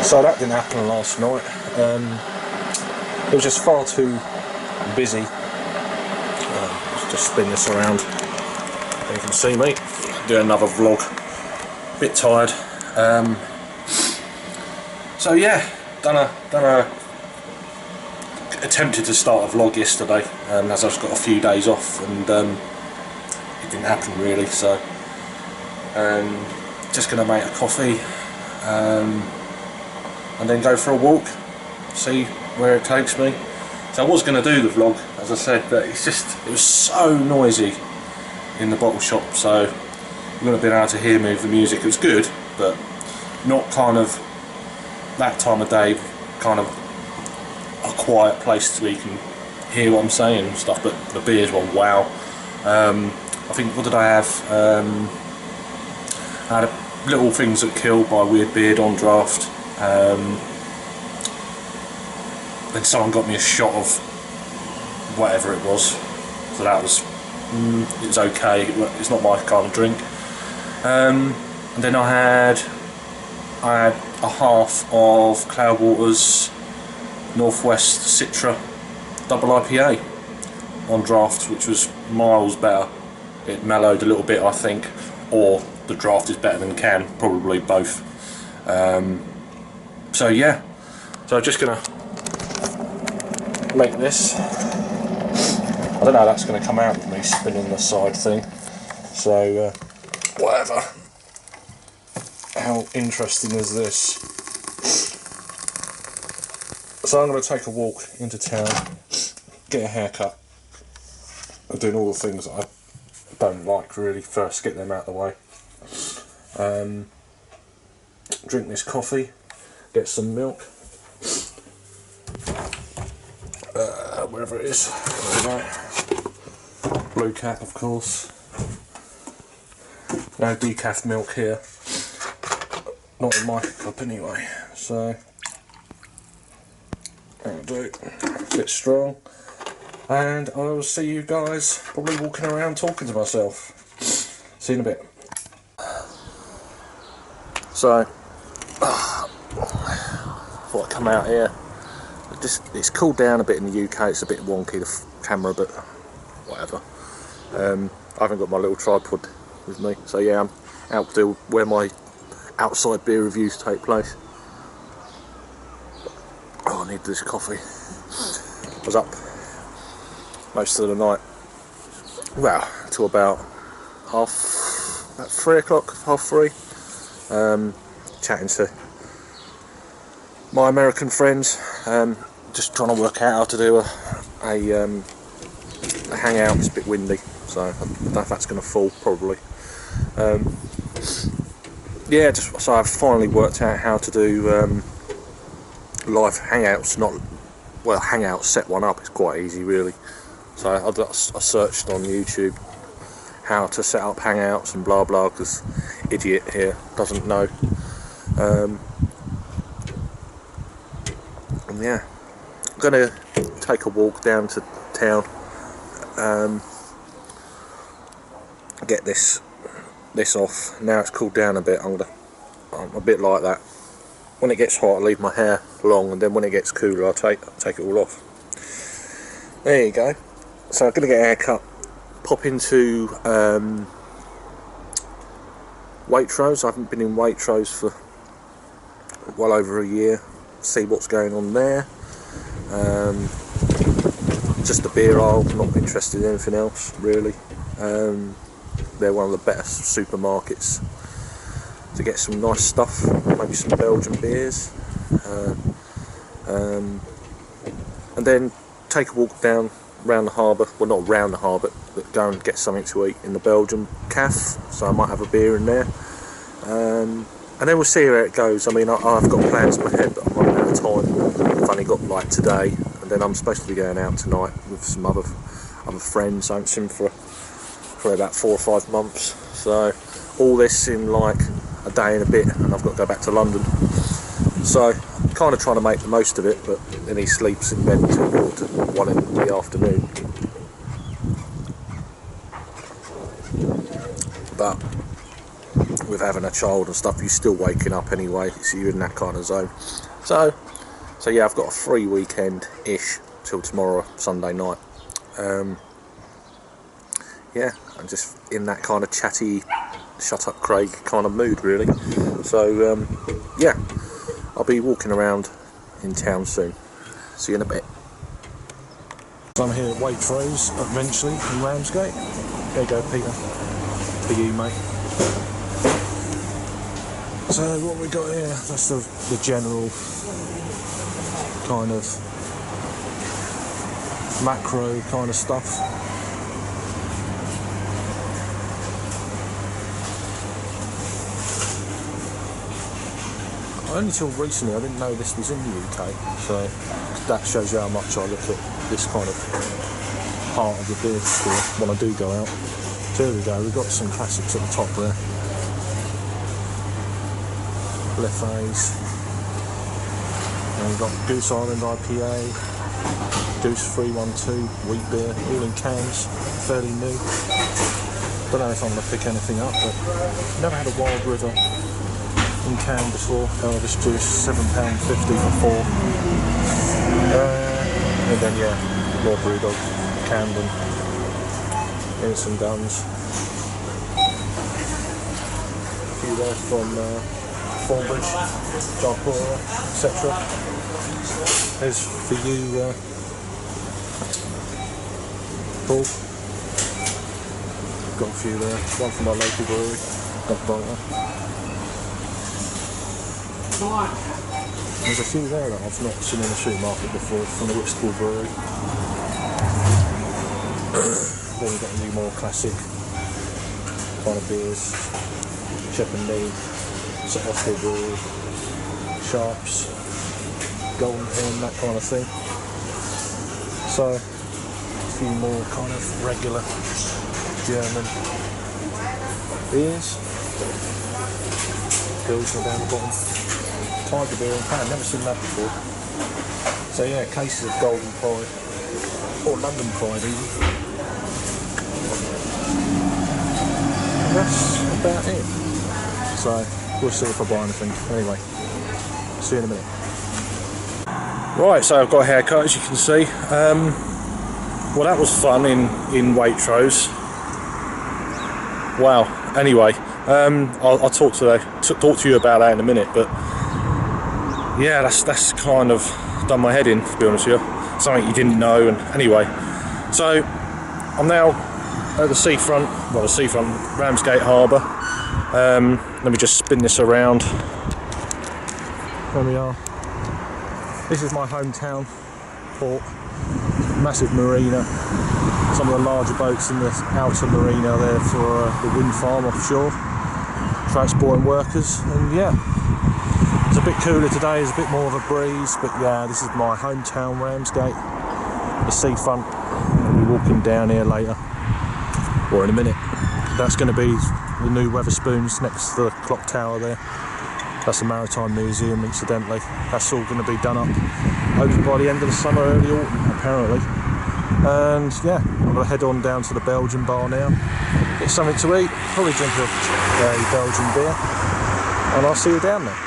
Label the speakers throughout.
Speaker 1: So that didn't happen last night. It was just far too busy. Let's just spin this around. You can see me do another vlog. Bit tired. So yeah, attempted to start a vlog yesterday, as I've got a few days off, and it didn't happen really. So just gonna make a coffee and then go for a walk, see where it takes me. So I was going to do the vlog, as I said, but it was so noisy in the bottle shop, so you wouldn't have been able to hear me with the music. It was good, but not kind of that time of day, kind of a quiet place where you can hear what I'm saying and stuff. But the beers were wow. I think, what did I have? I had a Little Things That Kill by Weird Beard on draft. Then someone got me a shot of whatever it was, so that was it was okay. It's not my kind of drink. And then I had a half of Cloudwater's Northwest Citra double IPA on draft, which was miles better. It mellowed a little bit, I think, or the draft is better than can, probably both. So yeah, so I'm just gonna make this. I don't know how that's going to come out with me spinning the side thing, so whatever. How interesting is this? So I'm going to take a walk into town, get a haircut. I'm doing all the things that I don't like really, first get them out of the way. Drink this coffee, get some milk, wherever it is. There we go. Blue cap, of course. No decaf milk here, not in my cup anyway. So that'll do. A bit strong, and I will see you guys probably walking around talking to myself. See you in a bit. So thought I'd come out here. It's cooled down a bit in the UK. It's a bit wonky, the camera, but whatever. I haven't got my little tripod with me, so yeah, I'm out to where my outside beer reviews take place. Oh, I need this coffee. I was up most of the night, well, till about 3 o'clock, half 3, chatting to my American friends, just trying to work out how to do a hangout. It's a bit windy, so I don't know if that's going to fall, probably. Yeah, so I've finally worked out how to do live hangouts. Hangouts, set one up. It's quite easy, really. So I searched on YouTube how to set up hangouts and blah blah, because idiot here doesn't know. And yeah, I'm gonna take a walk down to town, get this off. Now it's cooled down a bit, I'm a bit like that. When it gets hot, I leave my hair long, and then when it gets cooler, I take it all off. There you go. So I'm gonna get a haircut, pop into Waitrose. I haven't been in Waitrose for well over a year. See what's going on there. Just the beer aisle, not interested in anything else really. They're one of the better supermarkets to get some nice stuff, maybe some Belgian beers, and then take a walk down round the harbour. Well, not round the harbour, but go and get something to eat in the Belgian cafe. So I might have a beer in there, and then we'll see where it goes. I mean, I've got plans in my head, but I'm running out of time. I've only got like today, and then I'm supposed to be going out tonight with some other friends I haven't seen for about 4 or 5 months. So all this in like a day and a bit, and I've got to go back to London. So I'm kind of trying to make the most of it, but then he sleeps in bed until 1 in the afternoon. But with having a child and stuff, you're still waking up anyway, so you're in that kind of zone. So yeah, I've got a free weekend-ish till tomorrow, Sunday night. Yeah, I'm just in that kind of chatty, shut up Craig kind of mood really. So yeah, I'll be walking around in town soon. See you in a bit. I'm here at Waitrose eventually in Ramsgate. There you go, Peter. For you, mate. So what we got here, that's the general kind of macro kind of stuff. Only till recently I didn't know this was in the UK, so that shows you how much I look at this kind of part of the beer store when I do go out. So here we go, we've got some classics at the top there. Lefes, and we've got Goose Island IPA, Goose 312 wheat beer, all in cans, fairly new. Don't know if I'm going to pick anything up, but never had a Wild River in can before. Elvis Juice, £7.50 for 4. And then yeah, more Brewdog, Camden, here's some guns. A few there from Thornbridge, Darkora, etc. There's for you, Paul. Got a few there. One from my local brewery, not Bolton. There's a few there that I've not seen in the supermarket before from the Whitstable Brewery. Then we've got a few more classic kind of beers. Shepherd Neame, St Austell Brewery, Sharps, Golden Hen, that kind of thing. So a few more kind of regular German beers. Pilsner down the bottom. Tiger beer in can, never seen that before. So yeah, cases of Golden Pride, or London Pride even. And that's about it. So we'll see if I buy anything. Anyway, see you in a minute. Right, so I've got a haircut, as you can see. Well, that was fun in Waitrose. Wow. Anyway, I'll talk to you about that in a minute, but yeah, that's kind of done my head in, to be honest with you. Something you didn't know, and anyway. So I'm now at the seafront, Ramsgate Harbour. Let me just spin this around. There we are. This is my hometown port. Massive marina. Some of the larger boats in the outer marina there for the wind farm offshore, transporting workers, and yeah. It's a bit cooler today, there's a bit more of a breeze, but yeah, this is my hometown Ramsgate, the seafront. I'll be walking down here later, or in a minute. That's going to be the new Wetherspoons next to the clock tower there. That's the Maritime Museum, incidentally. That's all going to be done up, hopefully by the end of the summer, early autumn, apparently. And yeah, I'm going to head on down to the Belgian bar now, get something to eat, probably drink a Belgian beer, and I'll see you down there.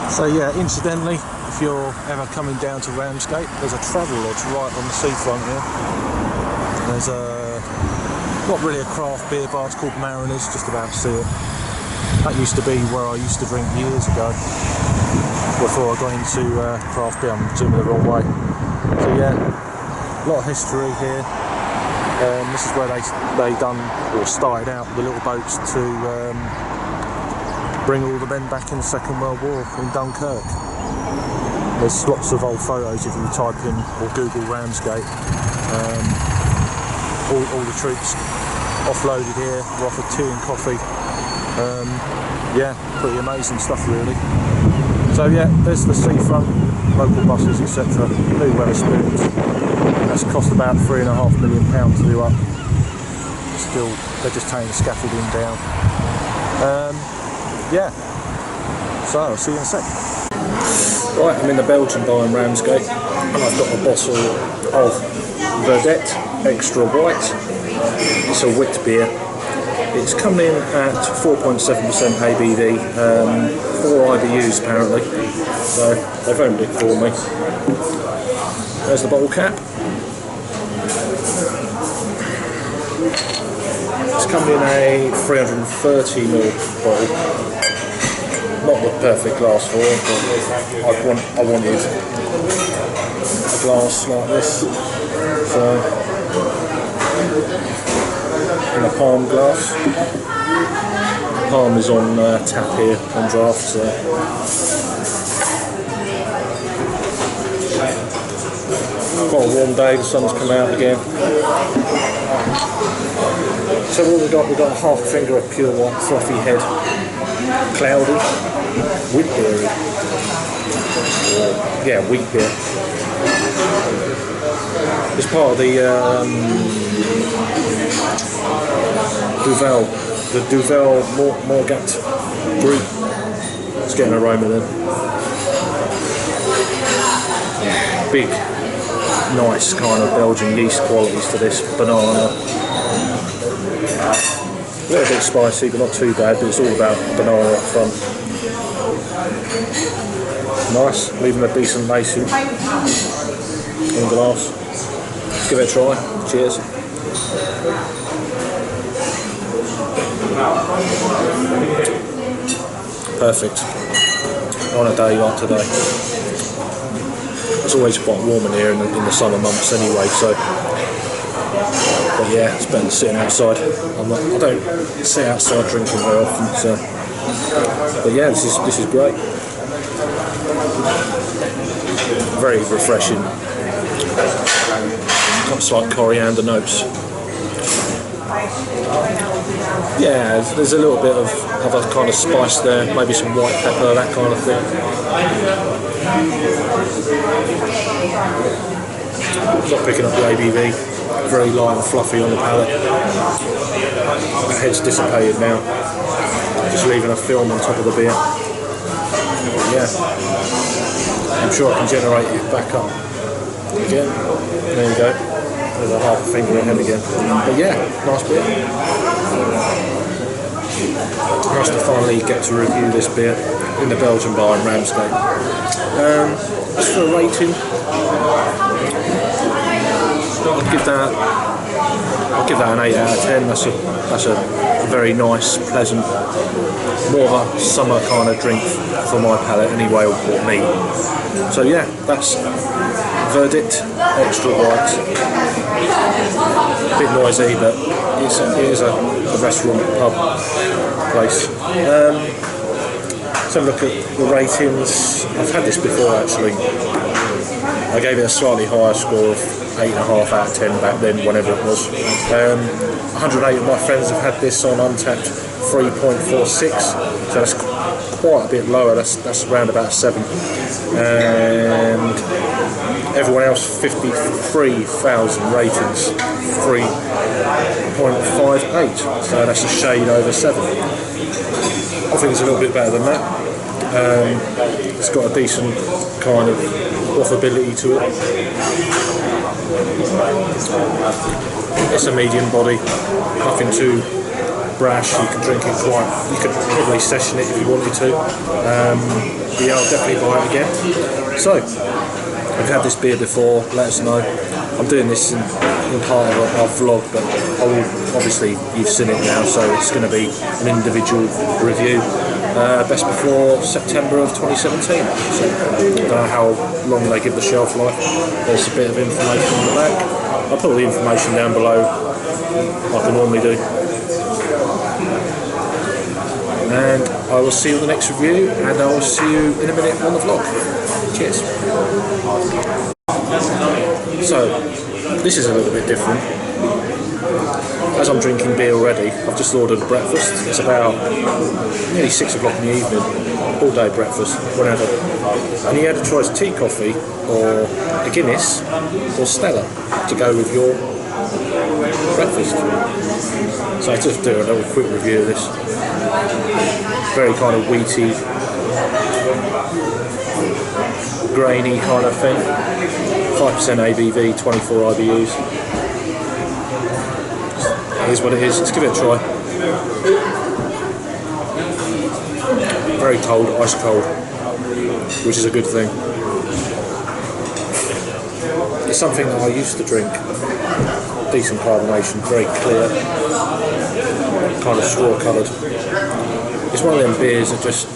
Speaker 1: So yeah, incidentally, if you're ever coming down to Ramsgate, there's a travel lodge right on the seafront here. There's not really a craft beer bar, it's called Mariners, just about to see it. That used to be where I used to drink years ago, before I got into craft beer. I'm doing it the wrong way. So yeah, a lot of history here. This is where they done, or started out the little boats to bring all the men back in the Second World War in Dunkirk. There's lots of old photos if you type in or Google Ramsgate. All the troops offloaded here, were offered tea and coffee. Yeah, pretty amazing stuff really. So yeah, there's the seafront, local buses, etc. New Wetherspoons. That's cost about £3.5 million to do up. Still, they're just taking the scaffolding down. Yeah, so I'll see you in a sec. Right, I'm in the Belgian bar in Ramsgate, and I've got a bottle of Vedette Extra White. It's a wit beer. It's coming in at 4.7% ABV, 4 IBUs apparently, so they've owned it for me. There's the bottle cap. It's coming in a 330ml bottle. Not the perfect glass for it, but I wanted a glass like this, so in a palm glass. Palm is on tap here on draft, so quite a warm day, the sun's come out again. So what we've got a half finger of pure white fluffy head, cloudy, wheat beery. Yeah, wheat beer. It's part of the Duvel Morgat group. It's getting an aroma then. Big, nice kind of Belgian yeast qualities to this. Banana. A little bit spicy, but not too bad. But it's all about banana up front. Nice, leaving a decent lacing in the glass. Let's give it a try. Cheers. Perfect on a day like today. It's always quite warm in here in the summer months anyway, so but yeah, it's better than sitting outside. I don't sit outside drinking very often, so but yeah, this is great. Very refreshing. Got slight coriander notes. Yeah, there's a little bit of a kind of spice there, maybe some white pepper, that kind of thing. Not picking up the ABV, very light and fluffy on the palate. The head's dissipated now, just leaving a film on top of the beer. Yeah, I'm sure I can generate it back up again. There you go. There's a half finger in head again. But yeah, nice beer. Nice to finally get to review this beer in the Belgian bar in Ramsgate. As for a rating, I'll give that an 8 out of 10. That's a very nice, pleasant, more of a summer kind of drink for my palate anyway, or me. So yeah, that's verdict, extra white. A bit noisy, but it is a restaurant, pub place. So look at the ratings. I've had this before actually. I gave it a slightly higher score of 8.5 out of 10 back then, whenever it was. 108 of my friends have had this on Untappd, 3.46, so that's quite a bit lower. That's around about 7. And everyone else 53,000 ratings, 3.58, so that's a shade over 7. I think it's a little bit better than that. It's got a decent kind of quaffability to it. It's a medium body, nothing too brash. You can drink it you could probably session it if you wanted to. Yeah, I'll definitely buy it again. So, if you've had this beer before, let us know. I'm doing this in part of our vlog, but obviously you've seen it now, so it's going to be an individual review. Best before September of 2017. So, I don't know how long they give the shelf life. There's a bit of information on the back. I'll put the information down below, like I normally do. And I will see you in the next review, and I will see you in a minute on the vlog. Cheers. So, this is a little bit different. As I'm drinking beer already, I've just ordered breakfast. It's about nearly 6 o'clock in the evening, all day breakfast, whenever. And you had a choice, tea, coffee, or a Guinness, or Stella, to go with your breakfast. So I'll just do a little quick review of this. Very kind of wheaty, grainy kind of thing. 5% ABV, 24 IBUs. It is what it is. Let's give it a try. Very cold, ice cold, which is a good thing. It's something that I used to drink. Decent carbonation, very clear, kind of straw coloured. It's one of them beers that just,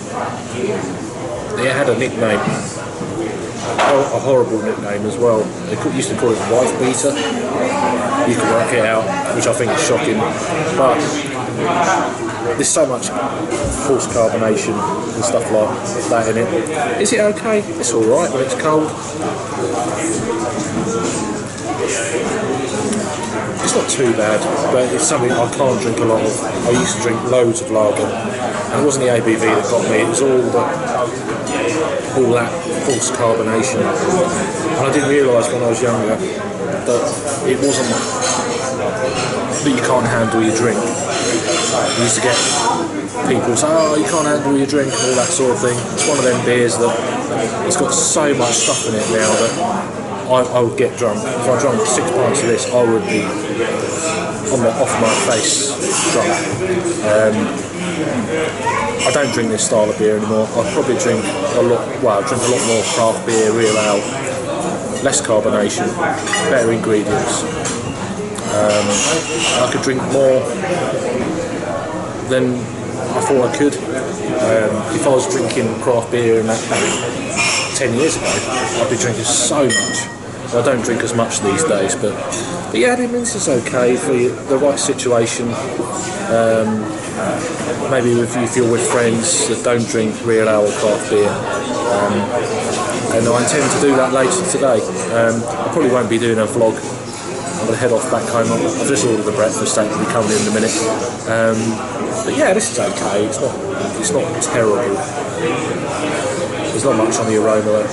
Speaker 1: it had a nickname, a horrible nickname as well. They used to call it wife beater. You can work it out, which I think is shocking, but there's so much false carbonation and stuff like that in it. Is it okay? It's alright when it's cold. It's not too bad, but it's something I can't drink a lot of. I used to drink loads of lager, and it wasn't the ABV that got me, it was all that false carbonation. And I didn't realise when I was younger that it wasn't that you can't handle your drink. You used to get people say, oh, you can't handle your drink and all that sort of thing. It's one of them beers that it's got so much stuff in it now that I would get drunk. If I drank 6 pints of this, I would be off my face drunk. I don't drink this style of beer anymore. I probably drink a lot more craft beer, real ale, less carbonation, better ingredients. I could drink more than I thought I could. If I was drinking craft beer and that 10 years ago, I'd be drinking so much. I don't drink as much these days, but yeah, it means it's okay for the right situation. Maybe if you're with friends that don't drink real ale or craft beer, and I intend to do that later today. I probably won't be doing a vlog. I'm going to head off back home. I've just ordered the breakfast, that will be coming in a minute. But yeah, this is okay. It's not terrible. There's not much on the aroma though.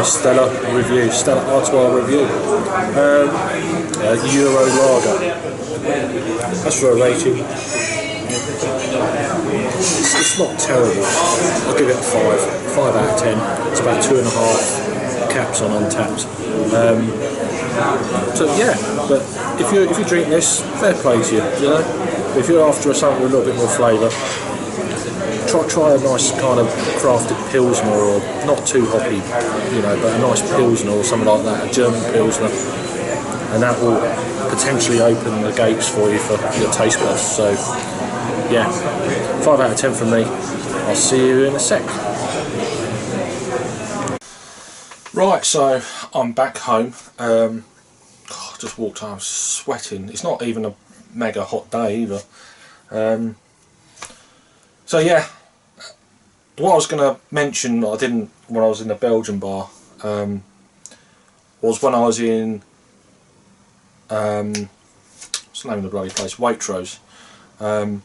Speaker 1: Stella review, Stella Artois review. Euro lager. That's for a rating. It's not terrible. I'll give it a 5 out of 10. It's about 2.5 caps on Untapped. So yeah, but if you drink this, fair play to you. You know, if you're after something with a little bit more flavour, try a nice kind of crafted pilsner, or not too hoppy, you know, but a nice pilsner or something like that, a German pilsner, and that will potentially open the gates for you for your taste buds. So yeah, 5 out of 10 from me. I'll see you in a sec. Right, so I'm back home. I just walked home, I'm sweating. It's not even a mega hot day either. So yeah, what I was going to mention that I didn't when I was in the Belgian bar was when I was in what's the name of the bloody place? Waitrose. Of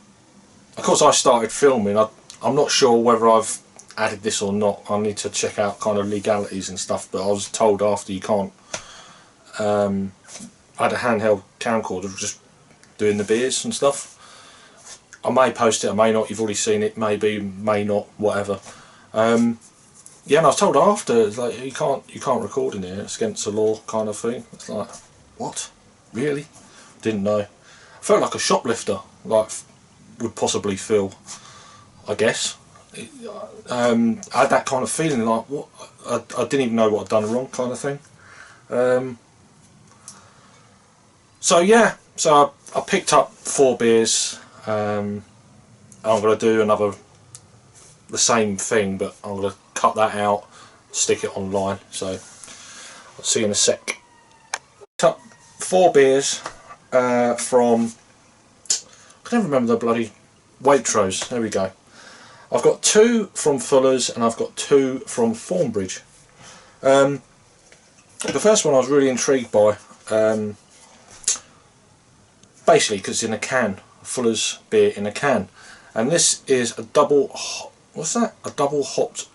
Speaker 1: course, I started filming. I'm not sure whether I've added this or not. I need to check out kind of legalities and stuff. But I was told after you can't. I had a handheld camcorder just doing the beers and stuff. I may post it, I may not. You've already seen it, maybe, may not, whatever. Yeah, and I was told after, it's like you can't record in here. It's against the law, kind of thing. It's like, what? Really? Didn't know. I felt like a shoplifter, like would possibly feel, I guess. I had that kind of feeling, like what? I didn't even know what I'd done wrong, kind of thing. So yeah, so I picked up 4 beers. I'm going to do the same thing, but I'm going to cut that out, stick it online, so I'll see you in a sec. Picked up 4 beers from, I can't remember the bloody Waitrose, there we go. I've got 2 from Fuller's and I've got 2 from Thornbridge. The first one I was really intrigued by, basically because it's in a can. Fuller's beer in a can, and this is a double hopped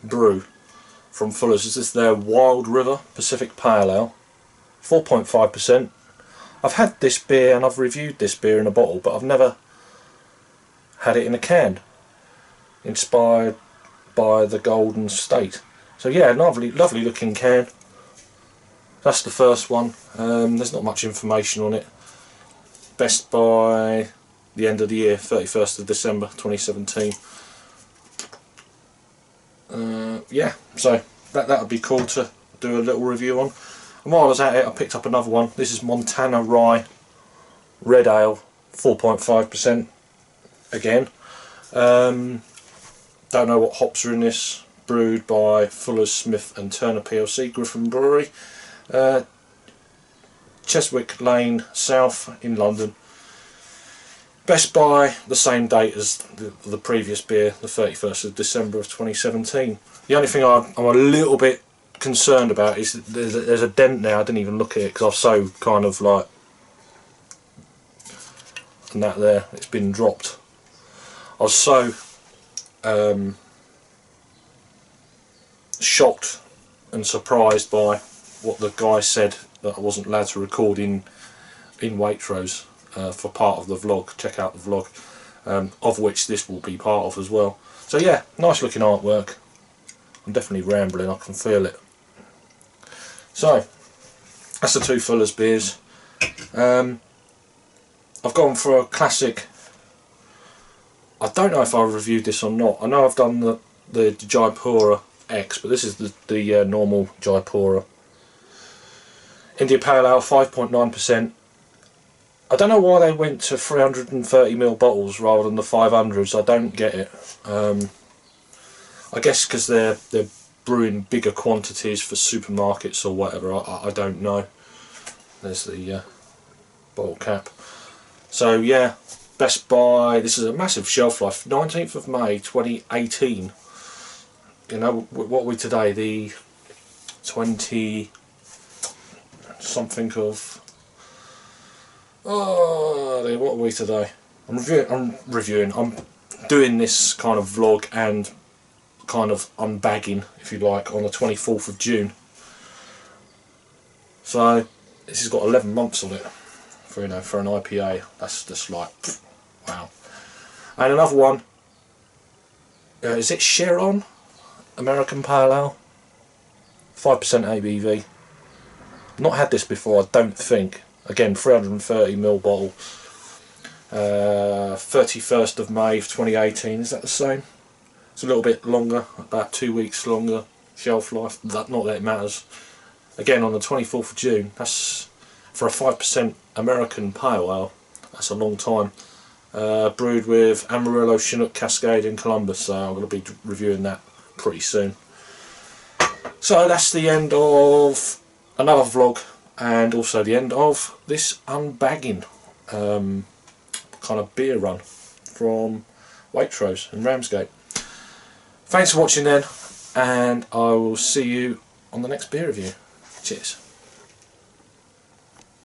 Speaker 1: brew from Fuller's. This is their Wild River Pacific Pale Ale, 4.5%. I've had this beer and I've reviewed this beer in a bottle, but I've never had it in a can, inspired by the Golden State. So yeah, lovely looking can. That's the first one. There's not much information on it. Best by the end of the year, 31st of December 2017. Yeah, so that would be cool to do a little review on. And while I was at it, I picked up another one. This is Montana Rye Red Ale, 4.5% again. Don't know what hops are in this. Brewed by Fuller's Smith and Turner PLC, Griffin Brewery, Cheswick Lane South in London. Best by the same date as the previous beer, the 31st of December of 2017. The only thing I'm a little bit concerned about is that there's a dent there. I didn't even look at it because I was so kind of like, and that there, it's been dropped. I was so shocked and surprised by what the guy said that I wasn't allowed to record in Waitrose for part of the vlog. Check out the vlog, of which this will be part of as well. So yeah, nice looking artwork. I'm definitely rambling, I can feel it. So that's the two Fuller's beers. I've gone for a classic. I don't know if I reviewed this or not. I know I've done the Jaipura X, but this is the normal Jaipura. India Pale Ale, 5.9%. I don't know why they went to 330ml bottles rather than the 500s. I don't get it. I guess because they're brewing bigger quantities for supermarkets or whatever. I don't know. There's the bottle cap. So yeah, Best by, this is a massive shelf life, 19th of May 2018. You know, what are we today? The 20 something of, oh, what are we today? I'm doing this kind of vlog and kind of unbagging, if you like, on the 24th of June. So this has got 11 months on it for, you know, for an IPA. That's just like, wow. And another one, is it Chiron American Pale Ale? 5% ABV. Not had this before, I don't think. Again, 330ml bottle. 31st of May 2018. Is that the same? It's a little bit longer, about 2 weeks longer shelf life. Not that it matters. Again, on the 24th of June. That's for a 5% American Pale Ale. That's a long time. Brewed with Amarillo, Chinook, Cascade and Columbus. So I'm going to be reviewing that pretty soon. So that's the end of another vlog, and also the end of this unbagging kind of beer run from Waitrose in Ramsgate. Thanks for watching then, and I will see you on the next beer review. Cheers.